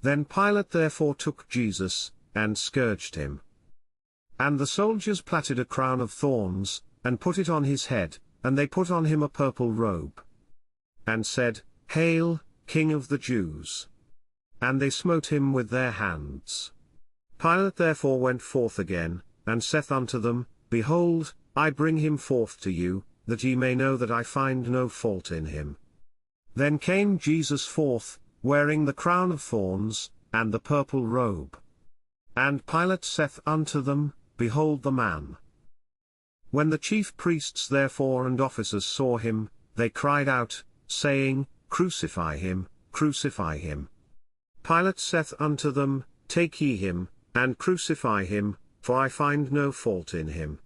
Then Pilate therefore took Jesus, and scourged him. And the soldiers plaited a crown of thorns, and put it on his head, and they put on him a purple robe. And said, Hail, King of the Jews! And they smote him with their hands. Pilate therefore went forth again, and saith unto them, Behold, I bring him forth to you, that ye may know that I find no fault in him. Then came Jesus forth, wearing the crown of thorns, and the purple robe. And Pilate saith unto them, Behold the man. When the chief priests therefore and officers saw him, they cried out, saying, Crucify him, crucify him. Pilate saith unto them, Take ye him, and crucify him, for I find no fault in him.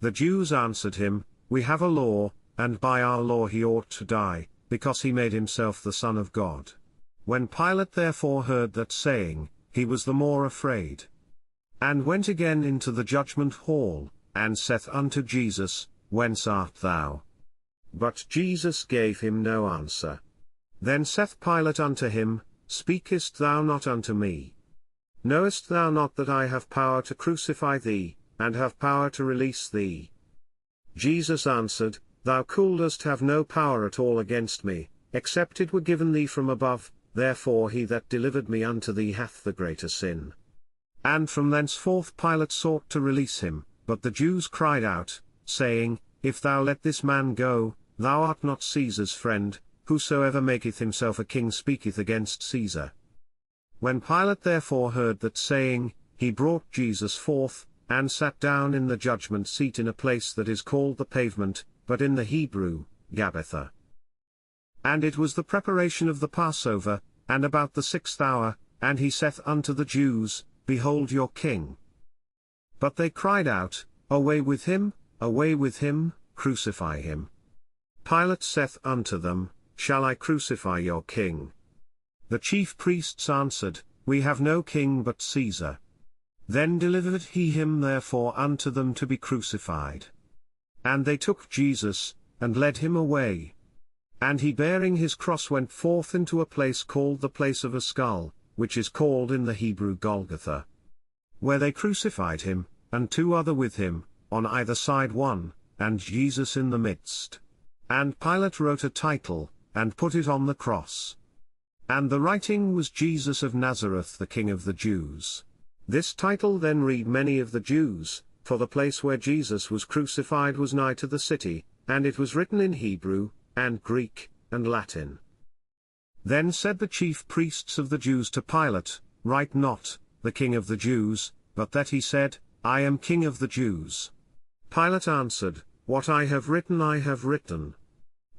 The Jews answered him, We have a law, and by our law he ought to die, because he made himself the Son of God. When Pilate therefore heard that saying, he was the more afraid. And went again into the judgment hall, and saith unto Jesus, Whence art thou? But Jesus gave him no answer. Then saith Pilate unto him, Speakest thou not unto me? Knowest thou not that I have power to crucify thee, and have power to release thee? Jesus answered, Thou couldst have no power at all against me, except it were given thee from above, therefore he that delivered me unto thee hath the greater sin. And from thenceforth Pilate sought to release him, but the Jews cried out, saying, If thou let this man go, thou art not Caesar's friend, whosoever maketh himself a king speaketh against Caesar. When Pilate therefore heard that saying, he brought Jesus forth, and sat down in the judgment seat in a place that is called the Pavement, but in the Hebrew, Gabbatha. And it was the preparation of the Passover, and about the 6th hour, and he saith unto the Jews, Behold your king. But they cried out, Away with him, crucify him. Pilate saith unto them, Shall I crucify your king? The chief priests answered, We have no king but Caesar. Then delivered he him therefore unto them to be crucified. And they took Jesus, and led him away. And he bearing his cross went forth into a place called the place of a skull, which is called in the Hebrew Golgotha. Where they crucified him, and 2 other with him, on either side one, and Jesus in the midst. And Pilate wrote a title, and put it on the cross. And the writing was Jesus of Nazareth, the King of the Jews. This title then read many of the Jews, for the place where Jesus was crucified was nigh to the city, and it was written in Hebrew, and Greek, and Latin. Then said the chief priests of the Jews to Pilate, Write not, the King of the Jews, but that he said, I am King of the Jews. Pilate answered, What I have written I have written.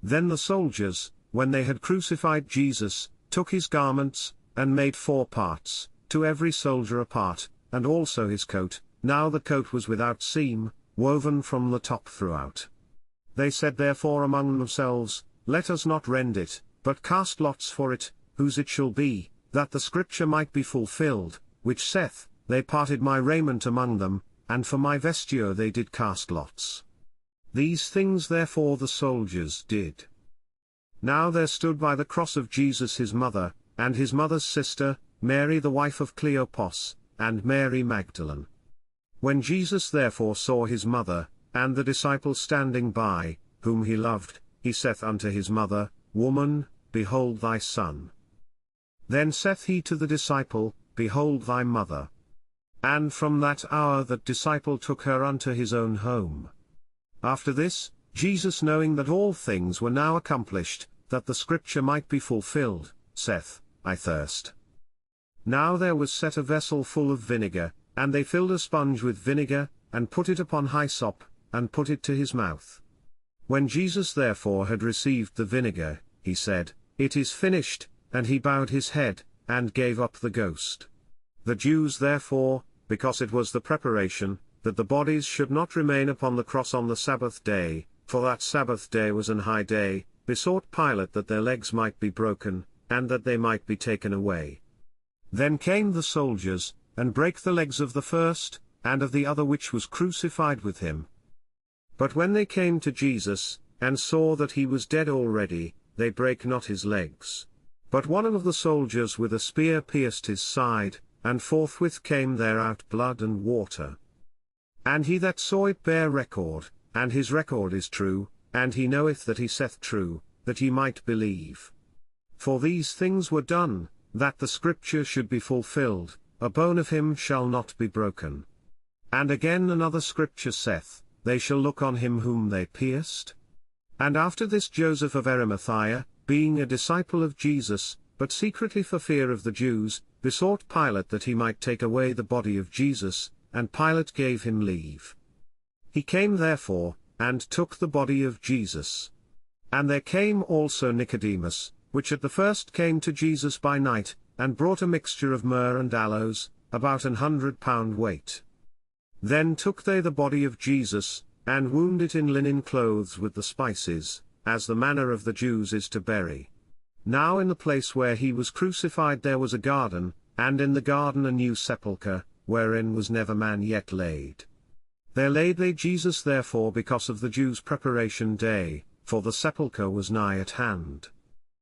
Then the soldiers, when they had crucified Jesus, took his garments, and made 4 parts, to every soldier a part, and also his coat. Now the coat was without seam, woven from the top throughout. They said therefore among themselves, Let us not rend it, but cast lots for it, whose it shall be, that the scripture might be fulfilled, which saith, They parted my raiment among them, and for my vesture they did cast lots. These things therefore the soldiers did. Now there stood by the cross of Jesus his mother, and his mother's sister, Mary the wife of Cleopas, and Mary Magdalene. When Jesus therefore saw his mother, and the disciple standing by, whom he loved, he saith unto his mother, Woman, behold thy son. Then saith he to the disciple, Behold thy mother. And from that hour that disciple took her unto his own home. After this, Jesus knowing that all things were now accomplished, that the scripture might be fulfilled, saith, I thirst. Now there was set a vessel full of vinegar, and they filled a sponge with vinegar, and put it upon hyssop, and put it to his mouth. When Jesus therefore had received the vinegar, he said, It is finished, and he bowed his head, and gave up the ghost. The Jews therefore, because it was the preparation, that the bodies should not remain upon the cross on the Sabbath day, for that Sabbath day was an high day, besought Pilate that their legs might be broken, and that they might be taken away. Then came the soldiers, and brake the legs of the first, and of the other which was crucified with him. But when they came to Jesus, and saw that he was dead already, they brake not his legs. But one of the soldiers with a spear pierced his side, and forthwith came there out blood and water. And he that saw it bare record, and his record is true, and he knoweth that he saith true, that ye might believe. For these things were done, that the scripture should be fulfilled, a bone of him shall not be broken. And again another scripture saith, They shall look on him whom they pierced. And after this Joseph of Arimathea, being a disciple of Jesus, but secretly for fear of the Jews, besought Pilate that he might take away the body of Jesus, and Pilate gave him leave. He came therefore, and took the body of Jesus. And there came also Nicodemus, which at the first came to Jesus by night, and brought a mixture of myrrh and aloes, about 100 pound weight. Then took they the body of Jesus, and wound it in linen clothes with the spices, as the manner of the Jews is to bury. Now in the place where he was crucified there was a garden, and in the garden a new sepulchre, wherein was never man yet laid. There laid they Jesus therefore because of the Jews' preparation day, for the sepulchre was nigh at hand.